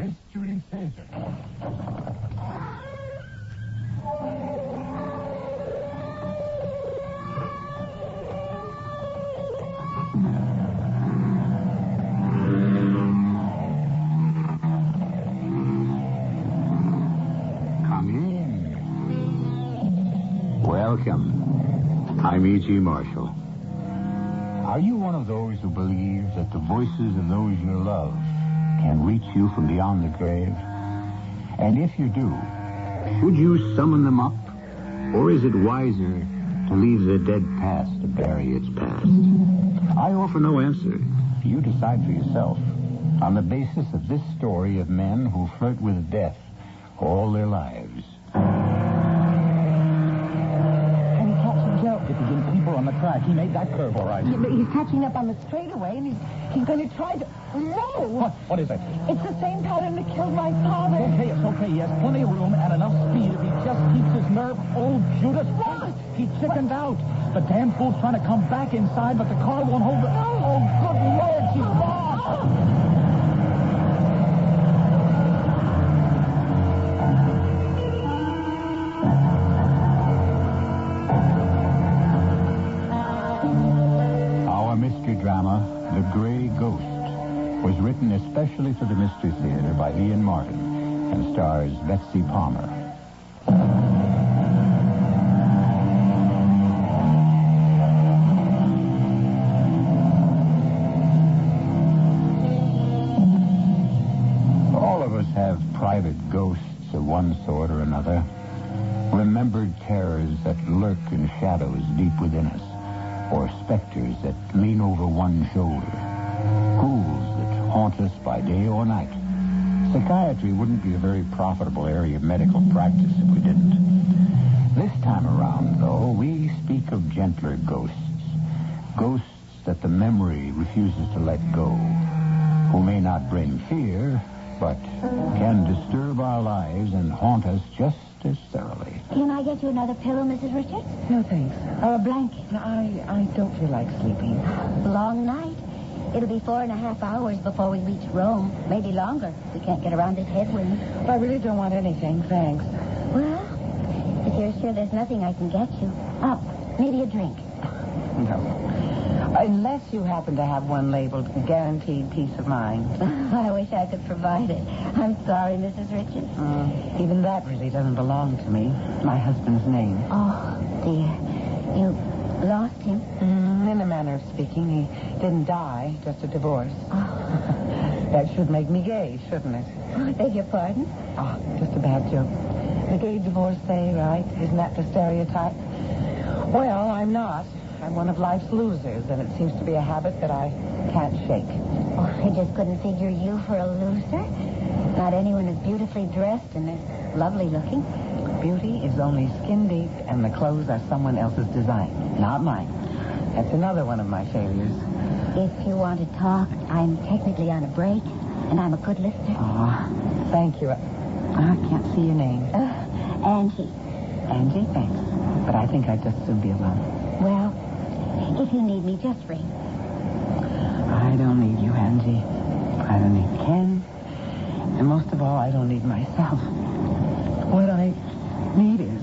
Mystery Theater. Come in. Welcome. I'm E.G. Marshall. Are you one of those who believes that the voices of those you love can reach you from beyond the grave? And if you do, should you summon them up? Or is it wiser to leave the dead past to bury its past? I offer no answer. You decide for yourself on the basis of this story of men who flirt with death all their lives. If he gets people on the track, he made that curve all right. Yeah, but he's catching up on the straightaway, and he's going to try to... No! What is it? It's the same pattern that killed my father. It's okay. He has plenty of room and enough speed if he just keeps his nerve. Oh, Judas. What? He chickened out. The damn fool's trying to come back inside, but the car won't hold it. Oh, good Lord, she's lost. Drama, The Gray Ghost, was written especially for the Mystery Theater by Ian Martin and stars Betsy Palmer. All of us have private ghosts of one sort or another, remembered terrors that lurk in shadows deep within us, or specters that lean over one shoulder, ghouls that haunt us by day or night. Psychiatry wouldn't be a very profitable area of medical practice if we didn't. This time around, though, we speak of gentler ghosts. Ghosts that the memory refuses to let go, who may not bring fear, but can disturb our lives and haunt us just as thoroughly. Can I get you another pillow, Mrs. Richards? No, thanks. Or a blanket? I don't feel like sleeping. Long night. It'll be 4.5 hours before we reach Rome. Maybe longer. We can't get around this headwind. I really don't want anything, thanks. Well, if you're sure there's nothing I can get you. Maybe a drink. No. Unless you happen to have one labeled Guaranteed Peace of Mind. I wish I could provide it. I'm sorry, Mrs. Richards. Even that really doesn't belong to me. My husband's name. Oh, dear. You lost him? In a manner of speaking, he didn't die, just a divorce. Oh. That should make me gay, shouldn't it? Oh, I beg your pardon? Oh, just a bad joke. The gay divorcee, right? Isn't that the stereotype? Well, I'm not. I'm one of life's losers, and it seems to be a habit that I can't shake. Oh, I just couldn't figure you for a loser. Not anyone as beautifully dressed and as lovely looking. Beauty is only skin deep, and the clothes are someone else's design, not mine. That's another one of my failures. If you want to talk, I'm technically on a break, and I'm a good listener. Oh, thank you. I can't see your name. Angie. Angie, thanks. But I think I'd just soon be alone. Well, if you need me, just ring. I don't need you, Angie. I don't need Ken. And most of all, I don't need myself. What I need is...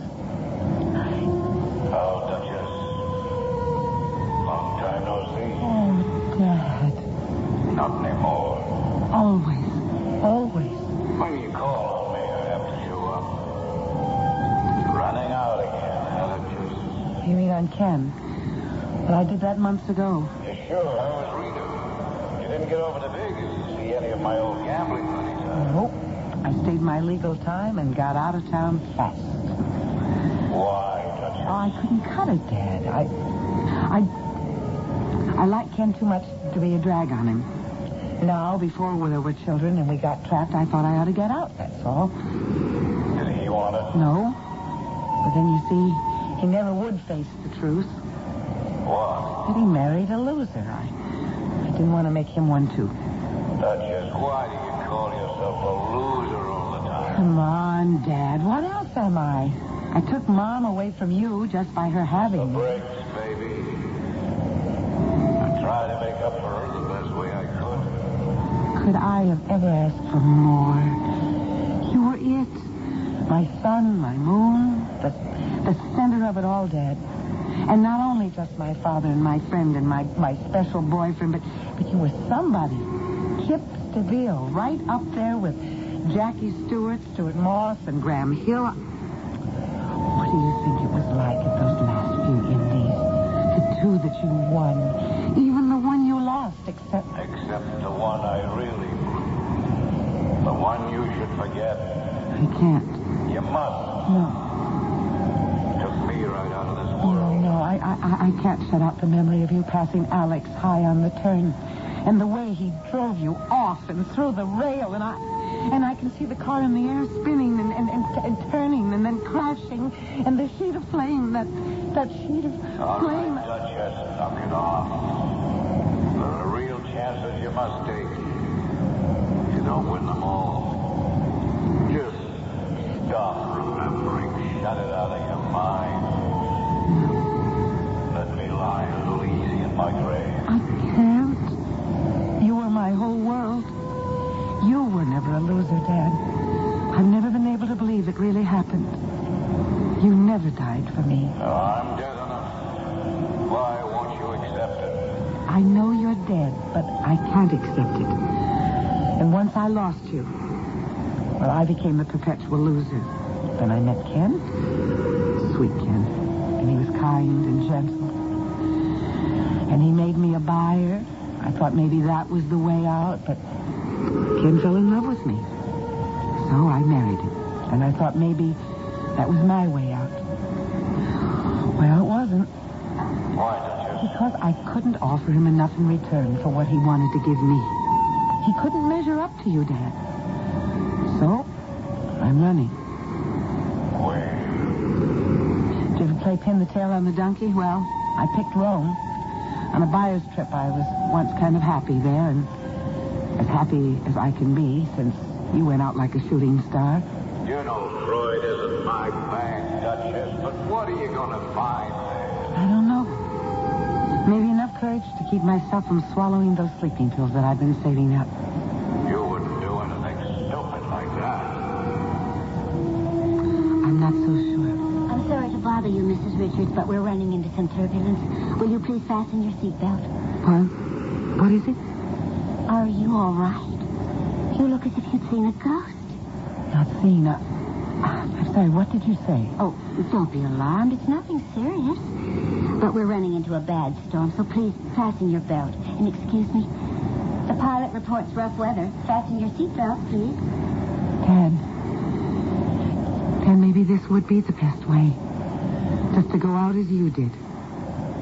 Oh, Duchess. Long time no see. Oh, Dad. Not anymore. Always. Always. When you call on me, I have to show up. Running out again, huh, Duchess? You mean on Ken? But I did that months ago. You sure? I was Rita. You didn't get over to Vegas to see any of my old gambling money, huh? Nope. I stayed my legal time and got out of town fast. Why, Duchess? Oh, I couldn't cut it, Dad. I like Ken too much to be a drag on him. Now, before there were children and we got trapped, I thought I ought to get out, that's all. Did he want it? No. But then you see, he never would face the truth. What? That he married a loser. I didn't want to make him one, too. Duchess, why do you call yourself a loser all the time? Come on, Dad. What else am I? I took Mom away from you just by her having The me. breaks, baby. I tried to make up for her the best way I could. Could I have ever asked for more? My sun, my moon, the center of it all, Dad. And not only just my father and my friend and my special boyfriend, but you were somebody. Kip DeVille, right up there with Jackie Stewart, Stuart Moss, and Graham Hill. What do you think it was like at those last few indies? The two that you won. Even the one you lost, except the one I really blew. The one you should forget. I can't. You must. No. Took me right out of this world. No, I can't shut out the memory of you passing Alex high on the turn. And the way he drove you off and through the rail, and I can see the car in the air spinning and turning and then crashing, and the sheet of flame, that sheet of flame. All right, Duchess, knock it off. There are real chances you must take. You don't win them all. Just stop remembering. Shut it out of your mind. Let me lie a little easy in my grave. I can't. You were my whole world. You were never a loser, Dad. I've never been able to believe it really happened. You never died for me. I'm dead enough. Why won't you accept it? I know you're dead, but I can't accept it. And once I lost you, well, I became the perpetual loser. Then I met Ken. Sweet Ken. And he was kind and gentle. And he made me a buyer. I thought maybe that was the way out, but Ken fell in love with me. So I married him. And I thought maybe that was my way out. Well, it wasn't. Why, Duchess? Because I couldn't offer him enough in return for what he wanted to give me. He couldn't measure up to you, Dad. So, I'm running. Where? Did you ever play pin the tail on the donkey? Well, I picked Rome. On a buyer's trip, I was once kind of happy there, and as happy as I can be since you went out like a shooting star. You know Freud isn't my bag, Duchess, but what are you going to find there? I don't know. Maybe enough courage to keep myself from swallowing those sleeping pills that I've been saving up. You wouldn't do anything stupid like that. I'm not so sure. I'm sorry to bother you, Mrs. Richards, but we're running into some turbulence. Will you please fasten your seatbelt? What is it? Are you all right? You look as if you'd seen a ghost. Not seen a... I'm sorry, what did you say? Oh, don't be alarmed. It's nothing serious. But we're running into a bad storm, so please fasten your belt. And excuse me, the pilot reports rough weather. Fasten your seatbelt, please. Dad, maybe this would be the best way. Just to go out as you did.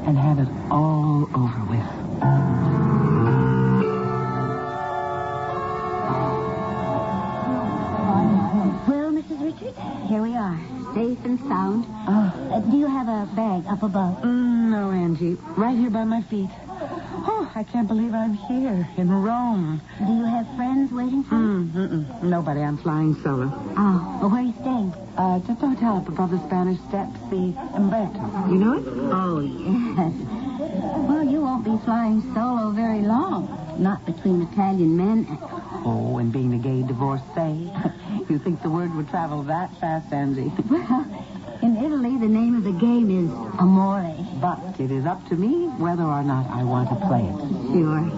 And have it all over with. Well, Mrs. Richards, here we are. Safe and sound. Do you have a bag up above? No, Angie. Right here by my feet. Oh, I can't believe I'm here in Rome. Do you have friends waiting for you? Nobody. I'm flying solo. Oh, well, where are you staying? Just a hotel up above the Spanish Steps, the Umberto. You know it? Oh, yes. Well, you won't be flying solo very long. Not between Italian men. Oh, and being a gay divorcee. You think the word would travel that fast, Angie? Well, in Italy, the name of the game is amore. But it is up to me whether or not I want to play it. Sure.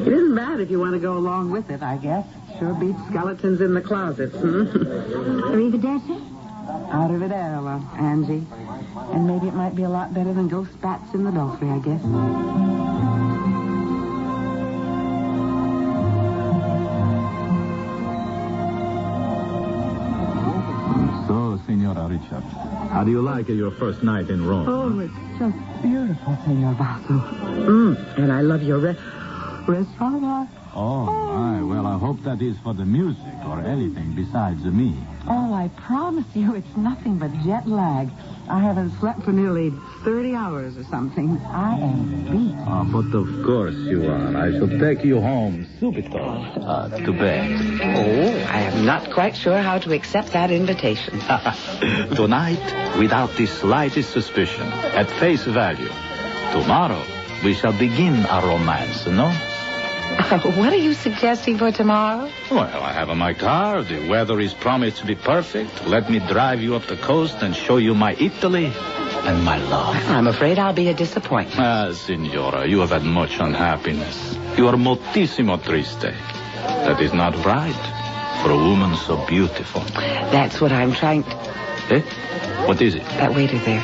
It isn't bad if you want to go along with it, I guess. Sure beats skeletons in the closets, Arrivederci? Arrivederla, Angie. And maybe it might be a lot better than ghost bats in the belfry, I guess. So, Signora Richards, how do you like your first night in Rome? Oh, it's just beautiful, Senor Basso. And I love your restaurant. Oh, my. Well, I hope that is for the music or anything besides me. Oh, I promise you it's nothing but jet lag. I haven't slept for nearly 30 hours or something. I am beat. But of course you are. I shall take you home subito to bed. Oh, I am not quite sure how to accept that invitation. Tonight, without the slightest suspicion, at face value. Tomorrow, we shall begin our romance, no? What are you suggesting for tomorrow? Well, I have my car. The weather is promised to be perfect. Let me drive you up the coast and show you my Italy and my love. I'm afraid I'll be a disappointment. Ah, Signora, you have had much unhappiness. You are moltissimo triste. That is not right for a woman so beautiful. That's what I'm trying to... Eh? What is it? That waiter there.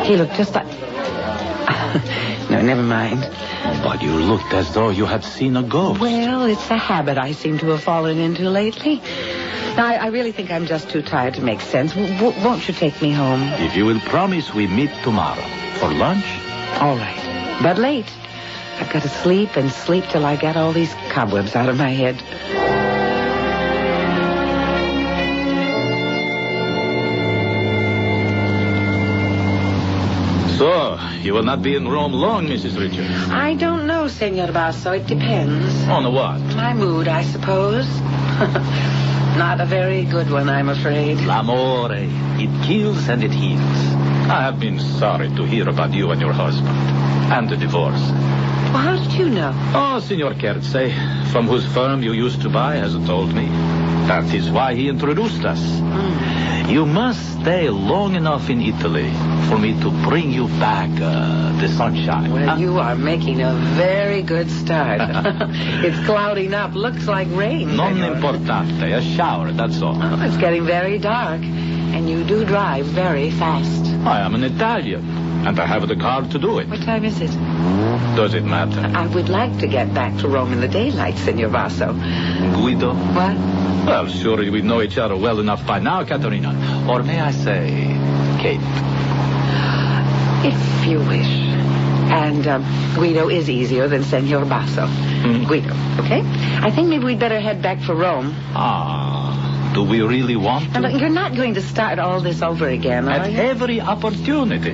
He looked just like... No, never mind. But you looked as though you had seen a ghost. Well, it's a habit I seem to have fallen into lately. Now, I really think I'm just too tired to make sense. Won't you take me home? If you will promise we meet tomorrow for lunch. All right. But late. I've got to sleep and sleep till I get all these cobwebs out of my head. So, you will not be in Rome long, Mrs. Richards? I don't know, Senor Basso. It depends. On what? My mood, I suppose. Not a very good one, I'm afraid. L'amore. It kills and it heals. I have been sorry to hear about you and your husband. And the divorce. Well, how did you know? Oh, Signor Kerze, from whose firm you used to buy, has told me. That is why he introduced us. You must stay long enough in Italy for me to bring you back the sunshine. Well, you are making a very good start. It's clouding up. Looks like rain. Non importante. A shower, that's all. Oh, it's getting very dark. And you do drive very fast. I am an Italian, and I have the car to do it. What time is it? Does it matter? I would like to get back to Rome in the daylight, Senor Basso. Guido? What? Well, surely we know each other well enough by now, Caterina. Or may I say, Kate? If you wish. And Guido is easier than Senor Basso. Guido, okay? I think maybe we'd better head back for Rome. Do we really want to? Now, look, you're not going to start all this over again, are At you? every opportunity.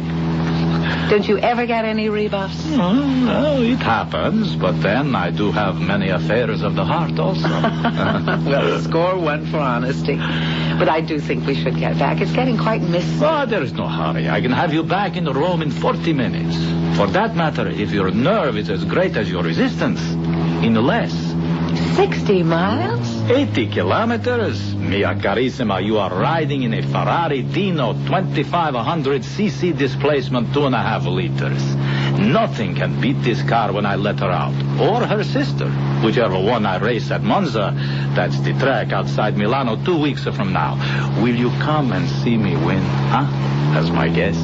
Don't you ever get any rebuffs? Well, it happens, but then I do have many affairs of the heart also. Well, score one for honesty. But I do think we should get back. It's getting quite misty. Oh, there is no hurry. I can have you back in Rome in 40 minutes. For that matter, if your nerve is as great as your resistance, in less. 60 miles? 80 kilometers? Mia carissima, you are riding in a Ferrari Dino 2500cc displacement 2.5 liters. Nothing can beat this car when I let her out. Or her sister, whichever one I race at Monza. That's the track outside Milano 2 weeks from now. Will you come and see me win, as my guest?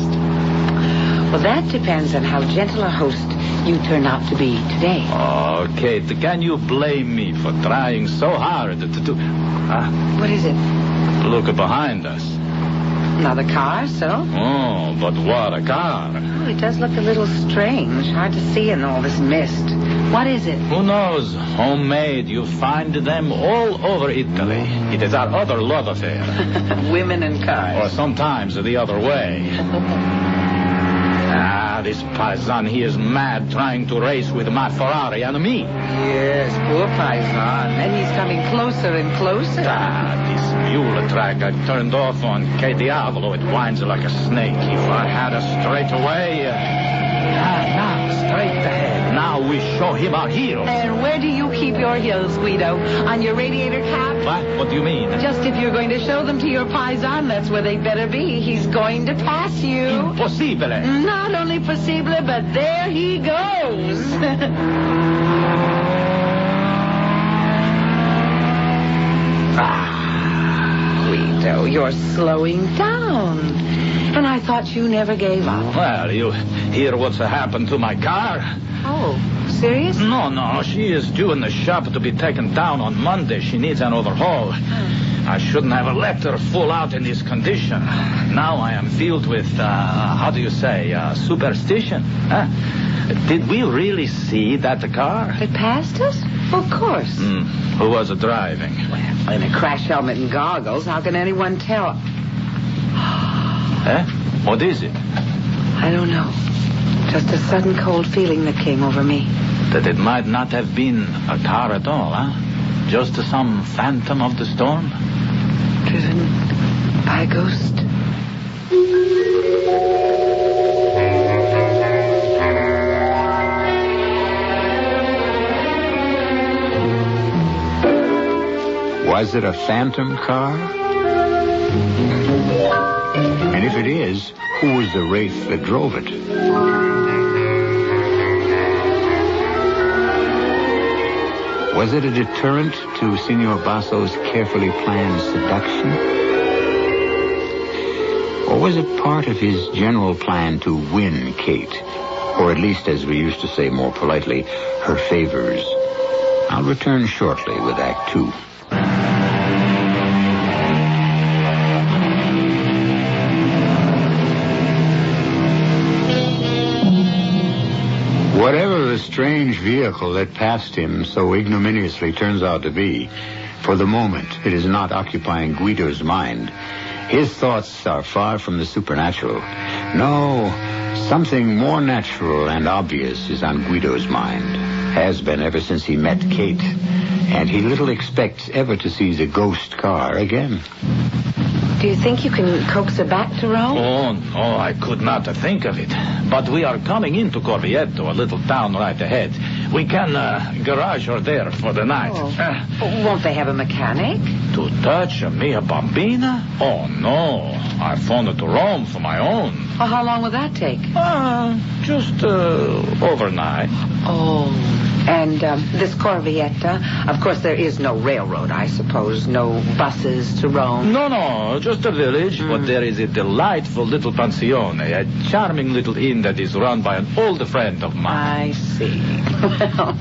Well, that depends on how gentle a host you turn out to be today. Oh, Kate, can you blame me for trying so hard to do... What is it? Look behind us. Not a car, so? Oh, but what a car. Oh, it does look a little strange. Hard to see in all this mist. What is it? Who knows? Homemade. You find them all over Italy. It is our other love affair. Women and cars. Or sometimes the other way. This paisan, he is mad trying to race with my Ferrari and me. Yes, poor paisan. And he's coming closer and closer. This mule track I turned off on Que Diavolo. It winds like a snake. If I had a straightaway... now, straight ahead. Now we show him our heels. And where do you keep your heels, Guido? On your radiator cap? What? What do you mean? Just if you're going to show them to your paisan, that's where they better be. He's going to pass you. Impossibile. Not only possible, but there he goes. Guido, you're slowing down. And I thought you never gave up. Well, you hear what's happened to my car? Oh, serious? No. She is due in the shop to be taken down on Monday. She needs an overhaul. I shouldn't have let her fall out in this condition. Now I am filled with, how do you say, superstition. Did we really see that car? It passed us? Of course. Who was driving? Well, in a crash helmet and goggles, how can anyone tell? What is it? I don't know. Just a sudden cold feeling that came over me. That it might not have been a car at all, Just some phantom of the storm? Driven by a ghost. Was it a phantom car? And if it is, who was the wraith that drove it? Was it a deterrent to Senor Basso's carefully planned seduction? Or was it part of his general plan to win Kate? Or at least, as we used to say more politely, her favors. I'll return shortly with Act 2. Whatever the strange vehicle that passed him so ignominiously turns out to be, for the moment it is not occupying Guido's mind. His thoughts are far from the supernatural. No, something more natural and obvious is on Guido's mind. Has been ever since he met Kate. And he little expects ever to see the ghost car again. Do you think you can coax her back to Rome? Oh, no, I could not think of it. But we are coming into Corvietto, a little town right ahead. We can garage her there for the night. Won't they have a mechanic? To touch a mia bambina? Oh, no. I phoned it to Rome for my own. Well, how long will that take? Just overnight. Oh, and this Corvietta, of course there is no railroad, I suppose. No buses to Rome. No, just a village. But there is a delightful little pensione, a charming little inn that is run by an old friend of mine. I see. Well,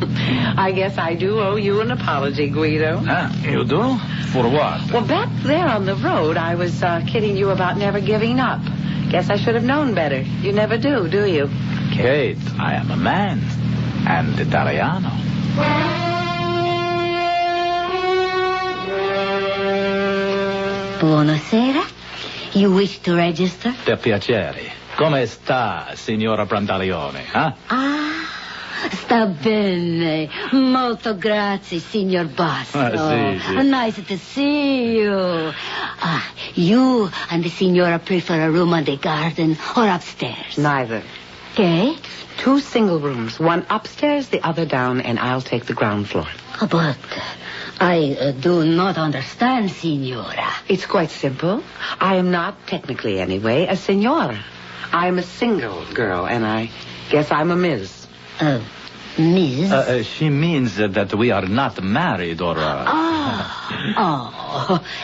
I guess I do owe you an apology, Guido. You do? For what? Well, back there on the road, I was kidding you about never giving up. Guess I should have known better. You never do you? Kate, I am a man. And Italiano. Buonasera. You wish to register? Per piacere. Come sta, signora Brandalione, Sta bene. Molto grazie, signor Basso. Sì. Nice to see you. You and the signora prefer a room on the garden or upstairs? Neither. Kate? 2 single rooms, one upstairs, the other down, and I'll take the ground floor. But I do not understand, signora. It's quite simple. I am not, technically anyway, a signora. I'm a single girl, and I guess I'm a Ms. Miss? She means that we are not married or...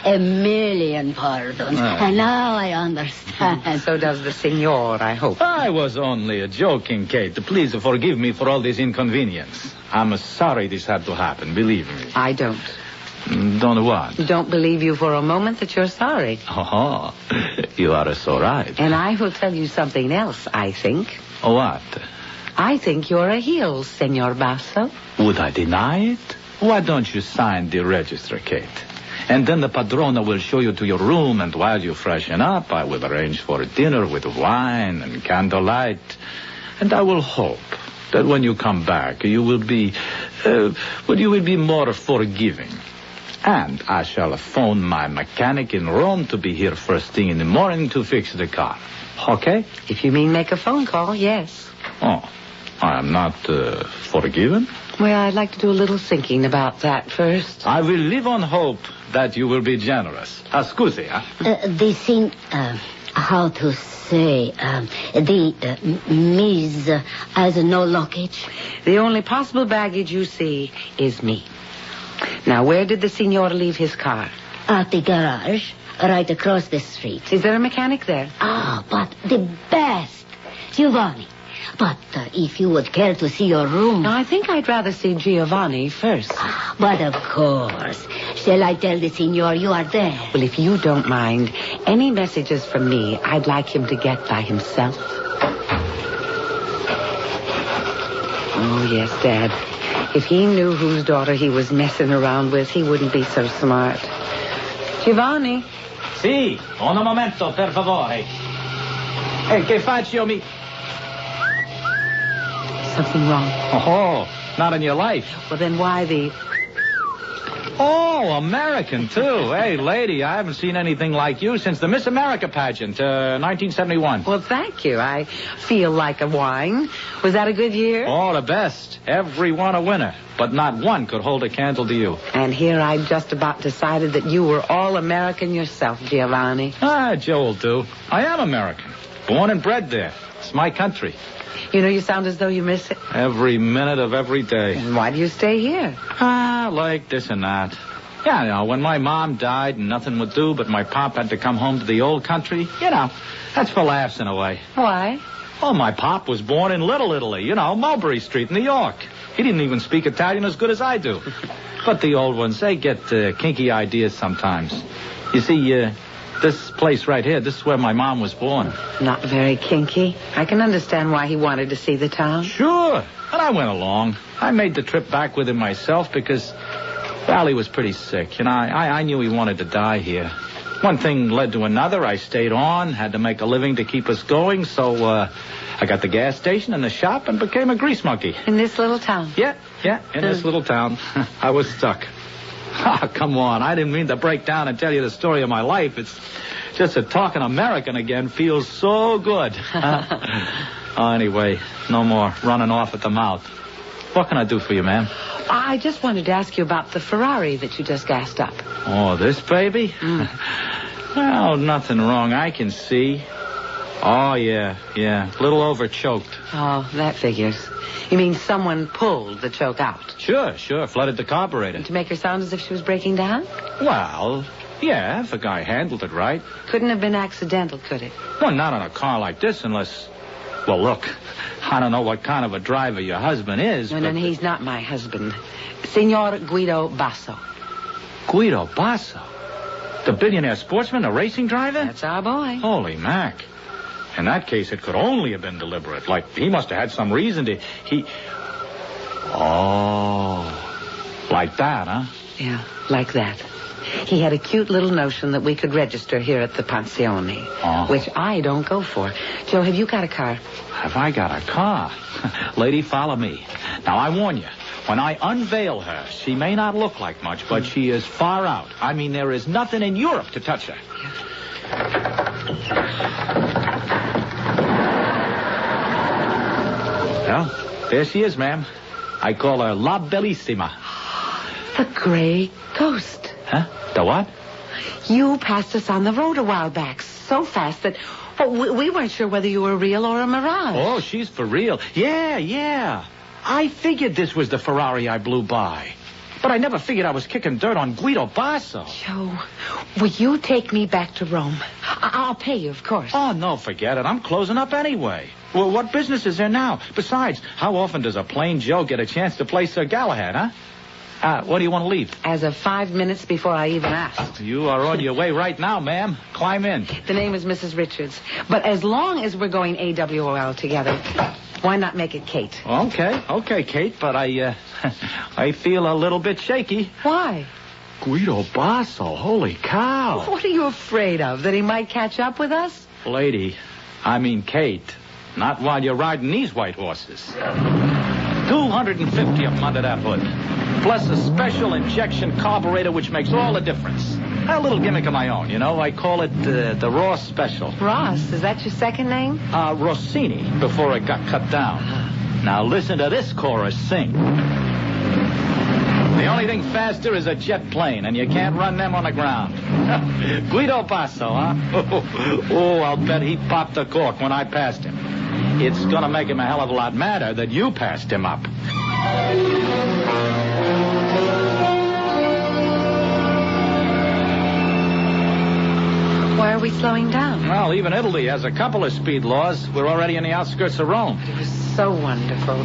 a million pardons. And now I understand. So does the signor, I hope. I was only joking, Kate. Please forgive me for all this inconvenience. I'm sorry this had to happen, believe me. I don't. Don't what? Don't believe you for a moment that you're sorry. Oh, you are so right. And I will tell you something else, I think. What? I think you're a heel, Senor Basso. Would I deny it? Why don't you sign the register, Kate? And then the padrona will show you to your room, and while you freshen up, I will arrange for a dinner with wine and candlelight. And I will hope that when you come back, you will be more forgiving. And I shall phone my mechanic in Rome to be here first thing in the morning to fix the car. Okay? If you mean make a phone call, yes. Oh, I am not forgiven? Well, I'd like to do a little thinking about that first. I will live on hope that you will be generous. Scusi, The thing, how to say, the Miss has no luggage. The only possible baggage you see is me. Now, where did the signor leave his car? At the garage, right across the street. Is there a mechanic there? But the best, Giovanni. But if you would care to see your room... Now, I think I'd rather see Giovanni first. But of course. Shall I tell the signor you are there? Well, if you don't mind, any messages from me, I'd like him to get by himself. Oh, yes, Dad. If he knew whose daughter he was messing around with, he wouldn't be so smart. Giovanni? Sì, un momento, per favore. Che faccio mi... Something wrong. Oh, not in your life. Well, then why the... Oh, American, too. Hey, lady, I haven't seen anything like you since the Miss America pageant, 1971. Well, thank you. I feel like a wine. Was that a good year? Oh, the best. Every one a winner. But not one could hold a candle to you. And here I just about decided that you were all American yourself, Giovanni. Joe will do. I am American. Born and bred there. It's my country. You know, you sound as though you miss it. Every minute of every day. And why do you stay here? Like this and that. Yeah, you know, when my mom died and nothing would do, but my pop had to come home to the old country, you know, that's for laughs in a way. Why? Oh, my pop was born in Little Italy, you know, Mulberry Street, New York. He didn't even speak Italian as good as I do. But the old ones, they get kinky ideas sometimes. You see, this place right here, this is where my mom was born. Not very kinky. I can understand why he wanted to see the town. Sure. And I went along. I made the trip back with him myself because, well, he was pretty sick. You know, I knew he wanted to die here. One thing led to another. I stayed on, had to make a living to keep us going, so I got the gas station and the shop and became a grease monkey. In this little town? Yeah, in this little town. I was stuck. Come on. I didn't mean to break down and tell you the story of my life. It's just that talking American again feels so good. Anyway, no more running off at the mouth. What can I do for you, ma'am? I just wanted to ask you about the Ferrari that you just gassed up. Oh, this baby? Well, nothing wrong I can see. Oh, yeah. Little over-choked. Oh, that figures. You mean someone pulled the choke out? Sure. Flooded the carburetor. To make her sound as if she was breaking down? Well, yeah, if the guy handled it right. Couldn't have been accidental, could it? Well, not on a car like this unless... Well, look, I don't know what kind of a driver your husband is, No, but... he's not my husband. Signor Guido Basso. Guido Basso? The billionaire sportsman, a racing driver? That's our boy. Holy Mac. In that case, it could only have been deliberate. Like, he must have had some reason to... Oh, like that, huh? Yeah, like that. He had a cute little notion that we could register here at the Pensione, which I don't go for. Joe, have you got a car? Have I got a car? Lady, follow me. Now, I warn you, when I unveil her, she may not look like much, but she is far out. I mean, there is nothing in Europe to touch her. Well, there she is, ma'am. I call her La Bellissima. The gray ghost. Huh? The what? You passed us on the road a while back so fast that we weren't sure whether you were real or a mirage. Oh, she's for real. Yeah. I figured this was the Ferrari I blew by. But I never figured I was kicking dirt on Guido Basso. Joe, will you take me back to Rome? I'll pay you, of course. Oh, no, forget it. I'm closing up anyway. Well, what business is there now? Besides, how often does a plain Joe get a chance to play Sir Galahad, huh? What do you want to leave? As of 5 minutes before I even asked. You are on your way right now, ma'am. Climb in. The name is Mrs. Richards. But as long as we're going AWOL together, why not make it Kate? Okay, Kate, but I feel a little bit shaky. Why? Guido Basso, holy cow. What are you afraid of, that he might catch up with us? Lady, I mean Kate, not while you're riding these white horses. 250 of them under that hood. Plus a special injection carburetor which makes all the difference. A little gimmick of my own, you know. I call it the Ross Special. Ross? Is that your second name? Rossini, before it got cut down. Now listen to this chorus sing. The only thing faster is a jet plane, and you can't run them on the ground. Guido Basso, huh? Oh, I'll bet he popped a cork when I passed him. It's going to make him a hell of a lot madder that you passed him up. Why are we slowing down? Well, even Italy has a couple of speed laws. We're already in the outskirts of Rome. It was so wonderful.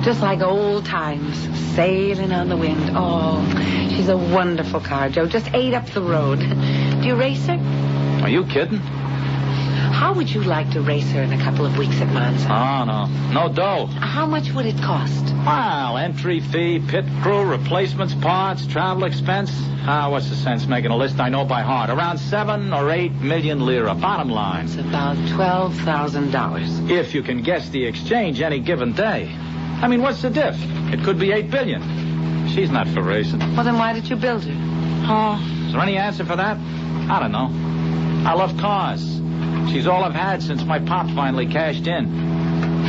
Just like old times, sailing on the wind. Oh, she's a wonderful car, Joe. Just 8 up the road. Do you race her? Are you kidding? How would you like to race her in a couple of weeks at Monza? Oh, no. No dough. How much would it cost? Well, entry fee, pit crew, replacements, parts, travel expense. What's the sense making a list I know by heart? Around 7 or 8 million lira. Bottom line. It's about $12,000. If you can guess the exchange any given day. I mean, what's the diff? It could be 8 billion. She's not for racing. Well, then why did you build her? Oh, is there any answer for that? I don't know. I love cars. She's all I've had since my pop finally cashed in.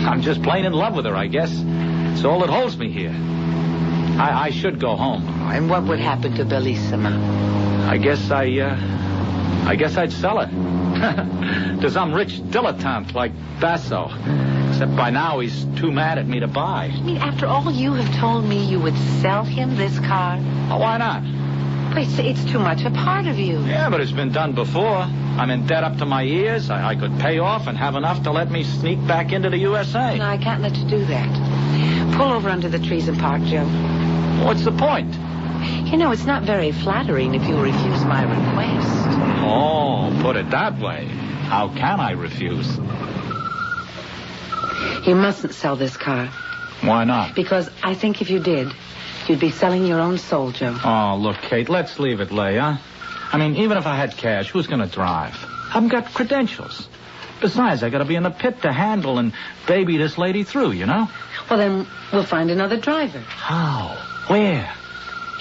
I'm just plain in love with her, I guess. It's all that holds me here. I should go home. And what would happen to Bellissima? I guess I'd sell her. To some rich dilettante like Basso. Except by now he's too mad at me to buy. I mean, after all you have told me, you would sell him this car? Oh, why not? But it's too much a part of you. Yeah, but it's been done before. I'm in debt up to my ears. I could pay off and have enough to let me sneak back into the USA. No, I can't let you do that. Pull over under the trees and park, Joe. What's the point? You know, it's not very flattering if you refuse my request. Oh, put it that way. How can I refuse? You mustn't sell this car. Why not? Because I think if you did, you'd be selling your own soul, Joe. Oh, look, Kate, let's leave it lay, huh? I mean, even if I had cash, who's going to drive? I haven't got credentials. Besides, I got to be in the pit to handle and baby this lady through, you know? Well, then we'll find another driver. How? Where?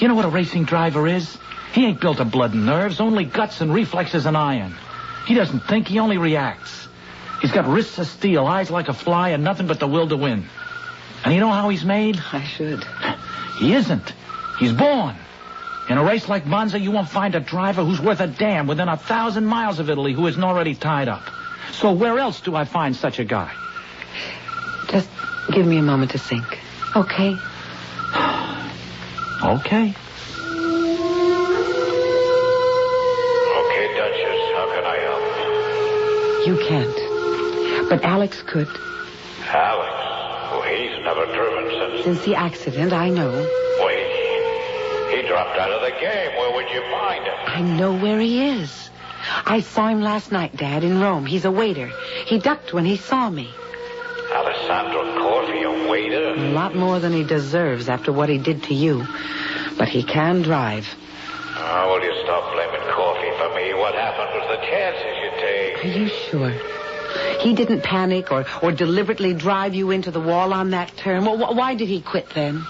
You know what a racing driver is? He ain't built of blood and nerves, only guts and reflexes and iron. He doesn't think, he only reacts. He's got wrists of steel, eyes like a fly, and nothing but the will to win. And you know how he's made? I should. He isn't. He's born. In a race like Monza, you won't find a driver who's worth a damn within 1,000 miles of Italy who isn't already tied up. So where else do I find such a guy? Just give me a moment to think. Okay? Okay. Okay, Duchess, how can I help? You can't. But Alex could. Alex? Well, he's never driven since... Since the accident, I know. Wait. He dropped out of the game. Where would you find him? I know where he is. I saw him last night, Dad, in Rome. He's a waiter. He ducked when he saw me. Alessandro Corfi, a waiter? A lot more than he deserves after what he did to you. But he can drive. Oh, will you stop blaming Corfi for me? What happened was the chances you take. Are you sure? He didn't panic or deliberately drive you into the wall on that turn. Well, why did he quit then?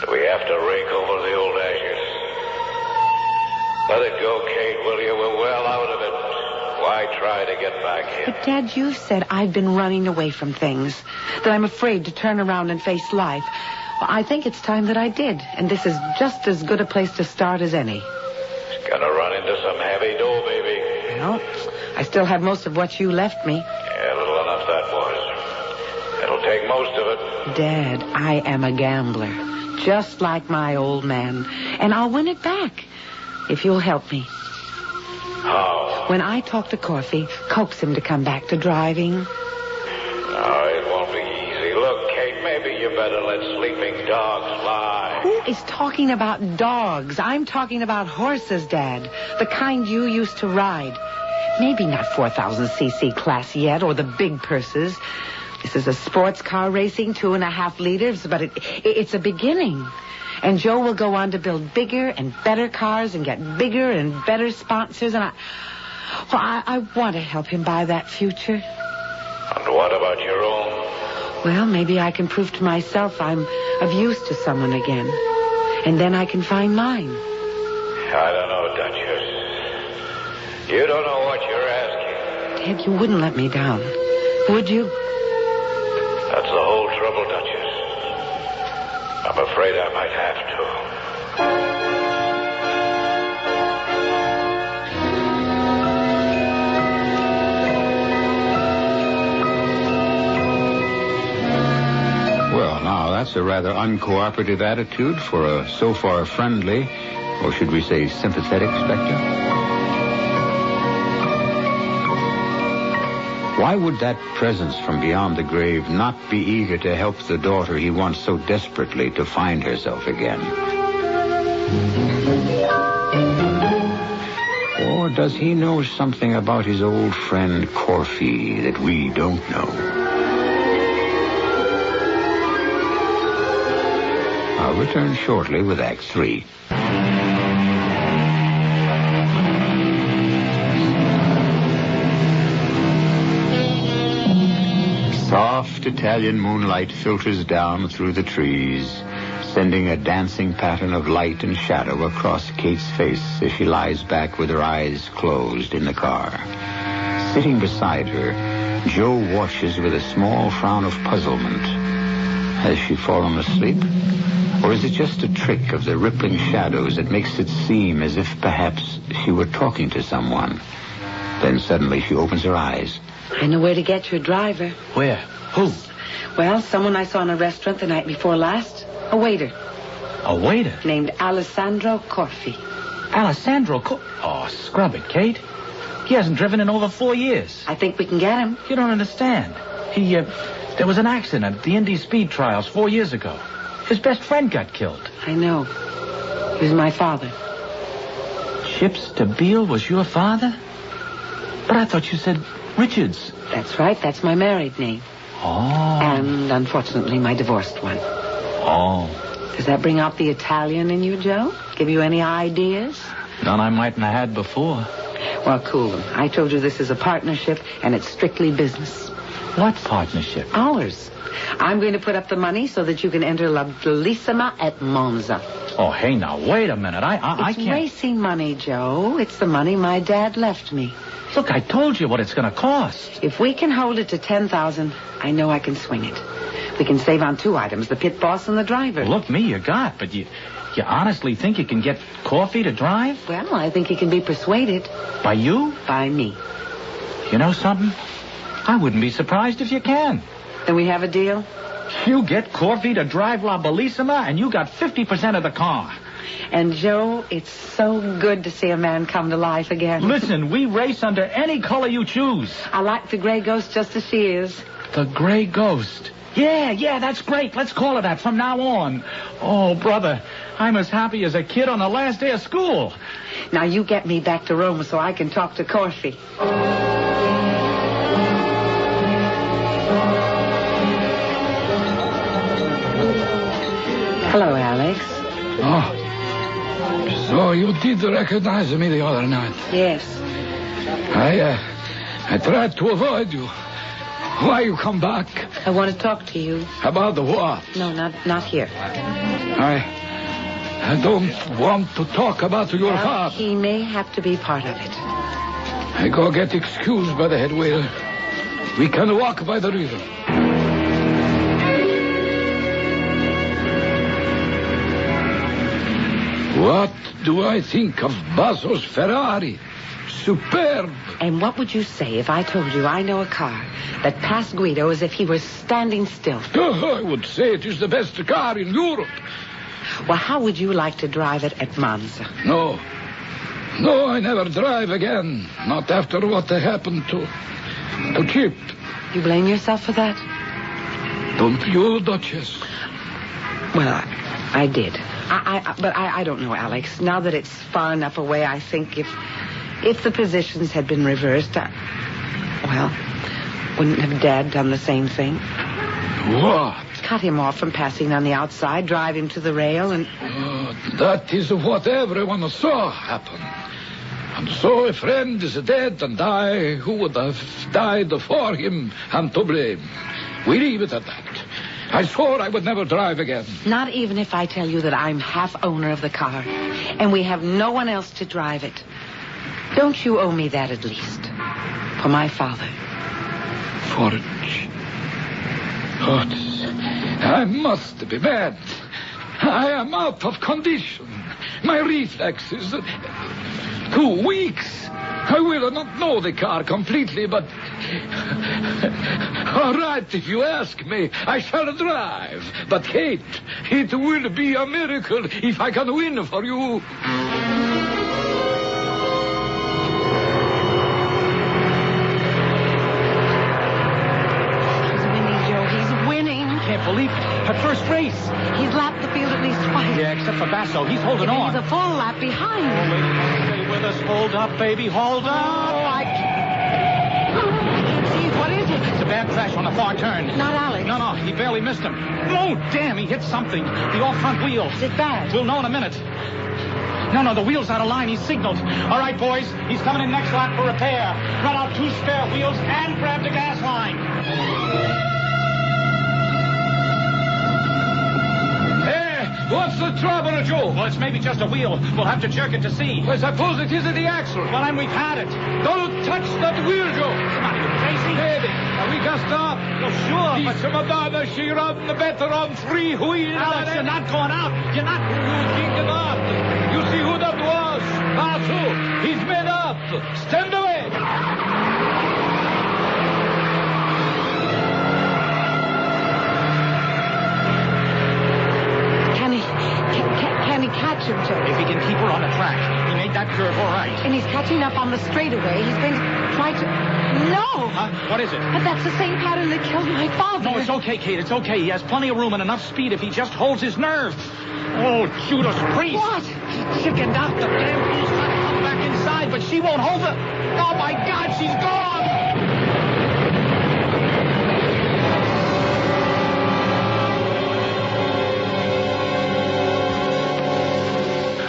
Do we have to rake over the old ashes? Let it go, Kate, will you? We're well out of it. Why try to get back in? But, Dad, you've said I've been running away from things, that I'm afraid to turn around and face life. Well, I think it's time that I did, and this is just as good a place to start as any. It's gonna run into some heavy dough, baby. Well, I still have most of what you left me. Yeah, little enough that was. It'll take most of it. Dad, I am a gambler, just like my old man, and I'll win it back if you'll help me. How? When I talk to Corfi, coax him to come back to driving. No, it won't be easy. Look, Kate, maybe you better let sleeping dogs lie. Who is talking about dogs? I'm talking about horses, Dad. The kind you used to ride. Maybe not 4,000cc class yet, or the big purses. This is a sports car racing, 2.5 liters, but it's a beginning. And Joe will go on to build bigger and better cars and get bigger and better sponsors. And I want to help him buy that future. And what about your own? Well, maybe I can prove to myself I'm of use to someone again. And then I can find mine. I don't know, Duchess. You don't know what you're asking. Dad, you wouldn't let me down, would you? That's the whole trouble, Duchess. I'm afraid I might have to. Well, now, that's a rather uncooperative attitude for a so far friendly, or should we say sympathetic Spectre? Why would that presence from beyond the grave not be eager to help the daughter he wants so desperately to find herself again? Or does he know something about his old friend Corfi that we don't know? I'll return shortly with Act 3. Soft Italian moonlight filters down through the trees, sending a dancing pattern of light and shadow across Kate's face as she lies back with her eyes closed in the car. Sitting beside her, Joe watches with a small frown of puzzlement. Has she fallen asleep? Or is it just a trick of the rippling shadows that makes it seem as if perhaps she were talking to someone? Then suddenly she opens her eyes. I know where to get your driver. Where? Who? Well, someone I saw in a restaurant the night before last. A waiter. A waiter? Named Alessandro Corfi. Alessandro Oh, scrub it, Kate. He hasn't driven in over 4 years. I think we can get him. You don't understand. There was an accident at the Indy Speed Trials 4 years ago. His best friend got killed. I know. He was my father. Chip Stabile was your father? But I thought you said Richards. That's right. That's my married name. Oh. And, unfortunately, my divorced one. Oh. Does that bring out the Italian in you, Joe? Give you any ideas? None I mightn't have had before. Well, cool. I told you this is a partnership, and it's strictly business. What partnership? Ours. I'm going to put up the money so that you can enter La Bellissima at Monza. Oh, hey, now, wait a minute. I It's can't... racing money, Joe. It's the money my dad left me. Look, I told you what it's going to cost. If we can hold it to $10,000, I know I can swing it. We can save on 2 items, the pit boss and the driver. Look, me, you got, but you honestly think you can get Coffee to drive? Well, I think he can be persuaded. By you? By me. You know something? I wouldn't be surprised if you can. Then we have a deal? You get Corfi to drive La Bellissima, and you got 50% of the car. And, Joe, it's so good to see a man come to life again. Listen, we race under any color you choose. I like the gray ghost just as she is. The Gray Ghost. Yeah, that's great. Let's call it that from now on. Oh, brother, I'm as happy as a kid on the last day of school. Now, you get me back to Rome so I can talk to Corfi. Hello, Alex. Oh, so you did recognize me the other night. Yes. I tried to avoid you. Why you come back? I want to talk to you. About the what? No, not here. I don't want to talk about your father. He may have to be part of it. I go get excused by the head waiter. We can walk by the river. What do I think of Basso's Ferrari? Superb. And what would you say if I told you I know a car that passed Guido as if he were standing still? Oh, I would say it is the best car in Europe. Well, how would you like to drive it at Monza? No, I never drive again. Not after what happened to Chip. You blame yourself for that? Don't you, Duchess? Well, I did. But I don't know, Alex. Now that it's far enough away, I think if the positions had been reversed, wouldn't have Dad done the same thing? What? Cut him off from passing on the outside, drive him to the rail, and... That is what everyone saw happen. And so a friend is dead, and I, who would have died for him, am to blame. We leave it at that. I swore I would never drive again. Not even if I tell you that I'm half owner of the car, and we have no one else to drive it. Don't you owe me that at least? For my father. Forge. I must be mad. I am out of condition. My reflexes... 2 weeks. I will not know the car completely, but... All right, if you ask me, I shall drive. But, Kate, it will be a miracle if I can win for you. He's winning, Joe. He's winning. Can't believe it. Her first race. He's lapped the field at least twice. Yeah, except for Basso. He's holding on. He's a full lap behind. Stay with us. Hold up, baby. Hold up. I can't see. What is it? It's a bad crash on the far turn. Not Alex. No, he barely missed him. Oh, damn, he hit something. The off-front wheel. Is it bad? We'll know in a minute. No, the wheel's out of line. He's signaled. All right, boys, he's coming in next lap for repair. Run out 2 spare wheels and grab the gas line. What's the trouble, Joe? Well, it's maybe just a wheel. We'll have to jerk it to see. I suppose it isn't the axle. Well, then we've had it. Don't touch that wheel, Joe. Come on, you crazy? Baby, we can stop. Well, sure, but... Some Madonna, she run the better on 3 wheels. Alex, you're not going out. You're not... You think not. You see who that was? Basso. He's made up. Stand away. Can he catch him, Joe? If he can keep her on the track. He made that curve all right. And he's catching up on the straightaway. He's going to try to... No! What is it? But that's the same pattern that killed my father. No, it's okay, Kate. It's okay. He has plenty of room and enough speed if he just holds his nerve. Oh, Judas Priest. What? She chickened out. The damn fool's trying to come back inside, but she won't hold her. Oh, my God, she's gone.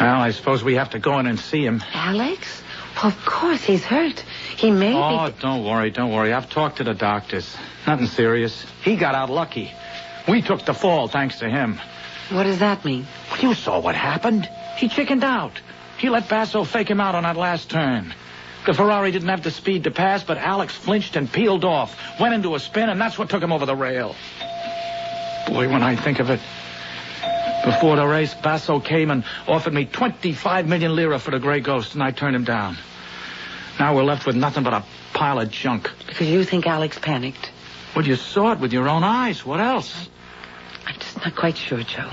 Well, I suppose we have to go in and see him. Alex? Well, of course, he's hurt. He may be... don't worry. I've talked to the doctors. Nothing serious. He got out lucky. We took the fall thanks to him. What does that mean? Well, you saw what happened. He chickened out. He let Basso fake him out on that last turn. The Ferrari didn't have the speed to pass, but Alex flinched and peeled off, went into a spin, and that's what took him over the rail. Boy, when I think of it... Before the race, Basso came and offered me 25 million lira for the Grey Ghost, and I turned him down. Now we're left with nothing but a pile of junk. Because you think Alex panicked? Well, you saw it with your own eyes. What else? I'm just not quite sure, Joe.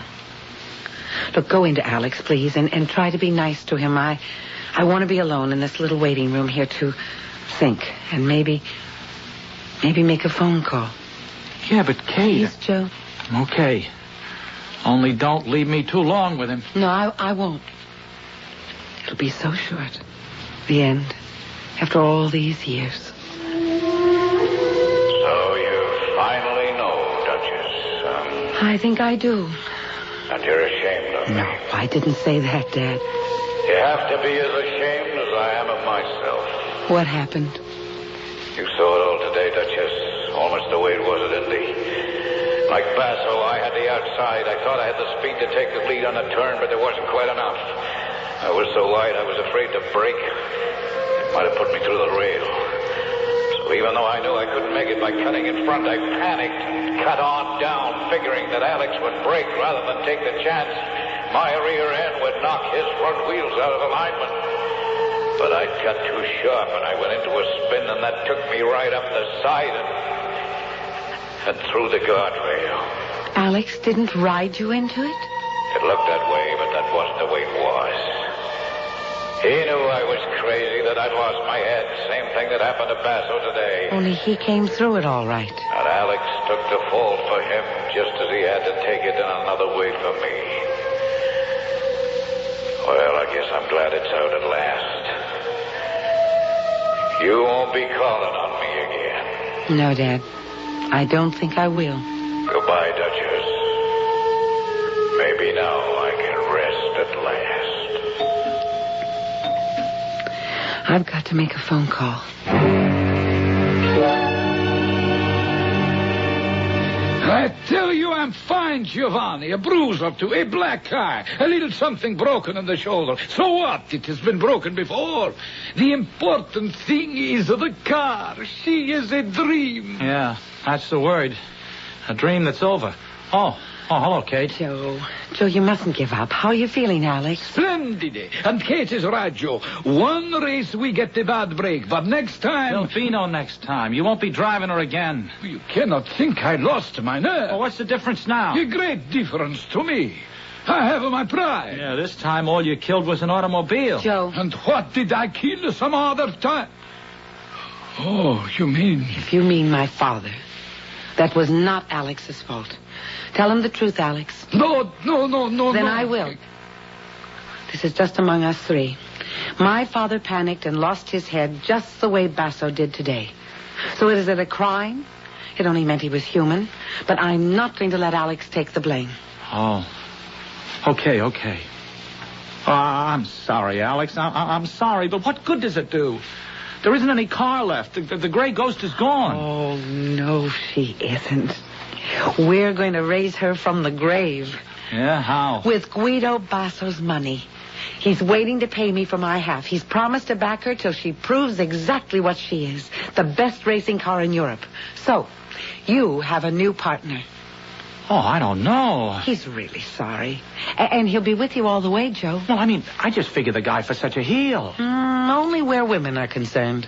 Look, go into Alex, please, and try to be nice to him. I want to be alone in this little waiting room here to think and maybe make a phone call. Yeah, but Kate... Please, Joe. Okay. Only don't leave me too long with him. No, I won't. It'll be so short. The end. After all these years. So you finally know, Duchess. I think I do. And you're ashamed of me. No, I didn't say that, Dad. You have to be as ashamed as I am of myself. What happened? You saw it all today, Duchess. Almost the way it was at Indy. Like Basso, I had the outside. I thought I had the speed to take the lead on the turn, but there wasn't quite enough. I was so light, I was afraid to brake. It might have put me through the rail. So even though I knew I couldn't make it by cutting in front, I panicked and cut on down, figuring that Alex would brake rather than take the chance my rear end would knock his front wheels out of alignment. But I'd cut too sharp, and I went into a spin, and that took me right up the side and through the guardrail. Alex didn't ride you into it? It looked that way, but that wasn't the way it was. He knew I was crazy, that I'd lost my head. Same thing that happened to Basso today. Only he came through it all right. And Alex took the fall for him just as he had to take it in another way for me. Well, I guess I'm glad it's out at last. You won't be calling on me again. No, Dad. I don't think I will. Goodbye, Duchess. Maybe now I can rest at last. I've got to make a phone call. I tell you, I'm fine, Giovanni. A bruise or two, a black eye, a little something broken in the shoulder. So what? It has been broken before. The important thing is the car. She is a dream. Yeah, that's the word. A dream that's over. Oh, hello, Kate. Joe, you mustn't give up. How are you feeling, Alex? Splendid. And Kate is right, Joe. One race we get the bad break, but next time... There'll be no next time. You won't be driving her again. You cannot think I lost my nerve. Well, what's the difference now? A great difference to me. I have my pride. Yeah, this time all you killed was an automobile. Joe. And what did I kill some other time? Oh, you mean... If you mean my father, that was not Alex's fault. Tell him the truth, Alex. No. Then I will. This is just among us three. My father panicked and lost his head just the way Basso did today. So is it a crime? It only meant he was human. But I'm not going to let Alex take the blame. Oh. Okay. Oh, I'm sorry, Alex. I'm sorry, but what good does it do? There isn't any car left. The Grey Ghost is gone. Oh, no, she isn't. We're going to raise her from the grave. Yeah, how? With Guido Basso's money. He's waiting to pay me for my half. He's promised to back her till she proves exactly what she is. The best racing car in Europe. So, you have a new partner. Oh, I don't know. He's really sorry. And he'll be with you all the way, Joe. Well, I mean, I just figured the guy for such a heel. Only where women are concerned.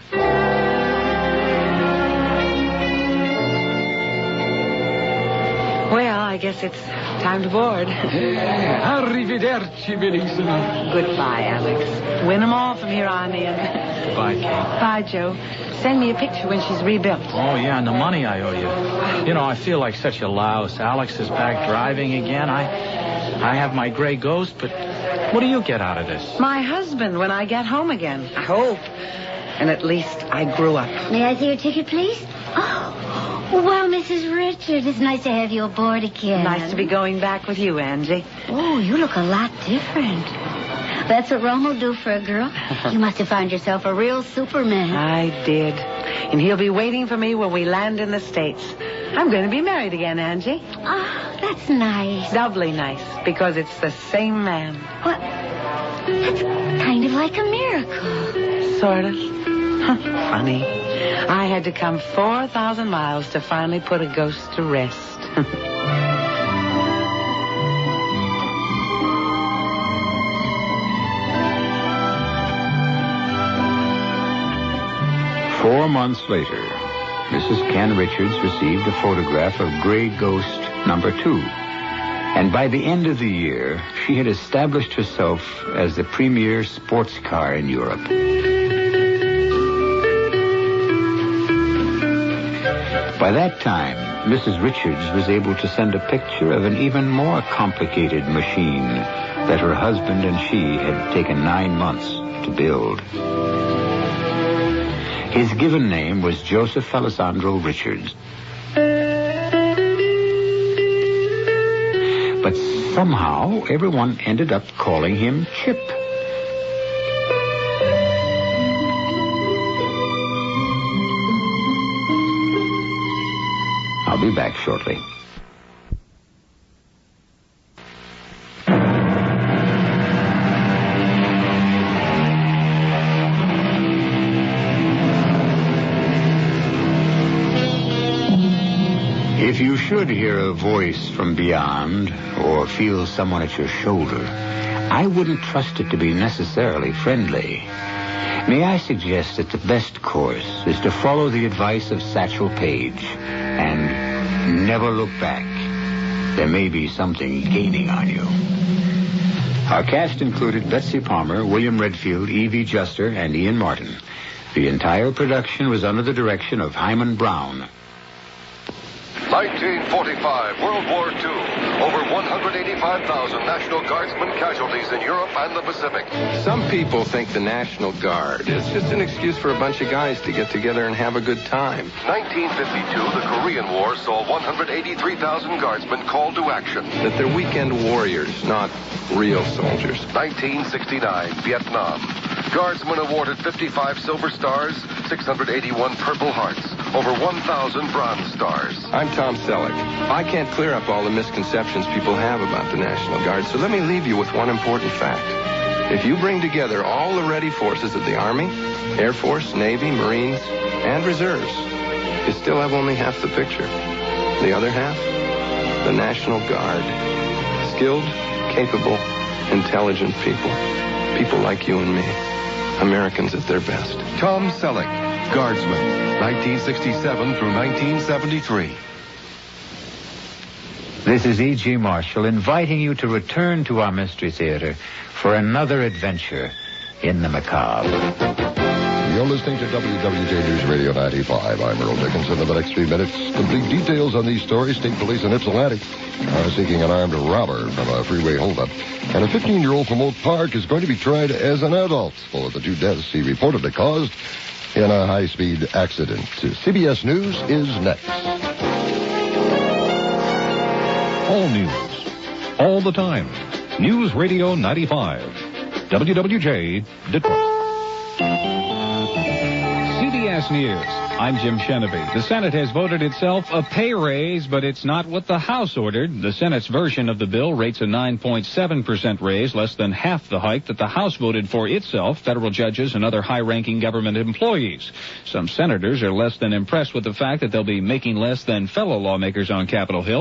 Well, I guess it's time to board. Arrivederci, Benissimo. Goodbye, Alex. Win 'em all from here on in. Bye, Kate. Bye, Joe. Send me a picture when she's rebuilt. Oh, yeah, and the money I owe you. You know, I feel like such a louse. Alex is back driving again. I have my gray ghost, but what do you get out of this? My husband when I get home again. I hope. And at least I grew up. May I see your ticket, please? Oh, well, Mrs. Richards, it's nice to have you aboard again. Nice to be going back with you, Angie. Oh, you look a lot different. That's what Rome will do for a girl. You must have found yourself a real Superman. I did. And he'll be waiting for me when we land in the States. I'm going to be married again, Angie. Oh, that's nice. Doubly nice, because it's the same man. What? That's kind of like a miracle. Sort of. Funny. I had to come 4,000 miles to finally put a ghost to rest. 4 months later, Mrs. Ken Richards received a photograph of Gray Ghost number 2. And by the end of the year, she had established herself as the premier sports car in Europe. By that time, Mrs. Richards was able to send a picture of an even more complicated machine that her husband and she had taken 9 months to build. His given name was Joseph Alessandro Richards. But somehow, everyone ended up calling him Chip. I'll be back shortly. If you should hear a voice from beyond or feel someone at your shoulder, I wouldn't trust it to be necessarily friendly. May I suggest that the best course is to follow the advice of Satchel Paige and never look back. There may be something gaining on you. Our cast included Betsy Palmer, William Redfield, Evie Juster, and Ian Martin. The entire production was under the direction of Hyman Brown. 1945, World War II. Over 185,000 National Guardsmen casualties in Europe and the Pacific. Some people think the National Guard is just an excuse for a bunch of guys to get together and have a good time. 1952, the Korean War saw 183,000 Guardsmen called to action. That they're weekend warriors, not real soldiers. 1969, Vietnam. Guardsmen awarded 55 Silver Stars, 681 Purple Hearts, over 1,000 Bronze Stars. I'm Tom Selleck. I can't clear up all the misconceptions people have about the National Guard, so let me leave you with one important fact. If you bring together all the ready forces of the Army, Air Force, Navy, Marines, and Reserves, you still have only half the picture. The other half? The National Guard. Skilled, capable, intelligent people. People like you and me. Americans at their best. Tom Selleck, Guardsman, 1967 through 1973. This is E.G. Marshall inviting you to return to our Mystery Theater for another adventure in the macabre. You're listening to WWJ News Radio 95. I'm Earl Dickinson. In the next 3 minutes, complete details on these stories. State police in Ypsilanti are seeking an armed robber from a freeway holdup. And a 15-year-old from Oak Park is going to be tried as an adult for the 2 deaths he reportedly caused in a high-speed accident. CBS News is next. All news, all the time. News Radio 95. WWJ, Detroit. CBS News, I'm Jim Sheneby. The Senate has voted itself a pay raise, but it's not what the House ordered. The Senate's version of the bill rates a 9.7% raise, less than half the hike that the House voted for itself, federal judges and other high-ranking government employees. Some senators are less than impressed with the fact that they'll be making less than fellow lawmakers on Capitol Hill.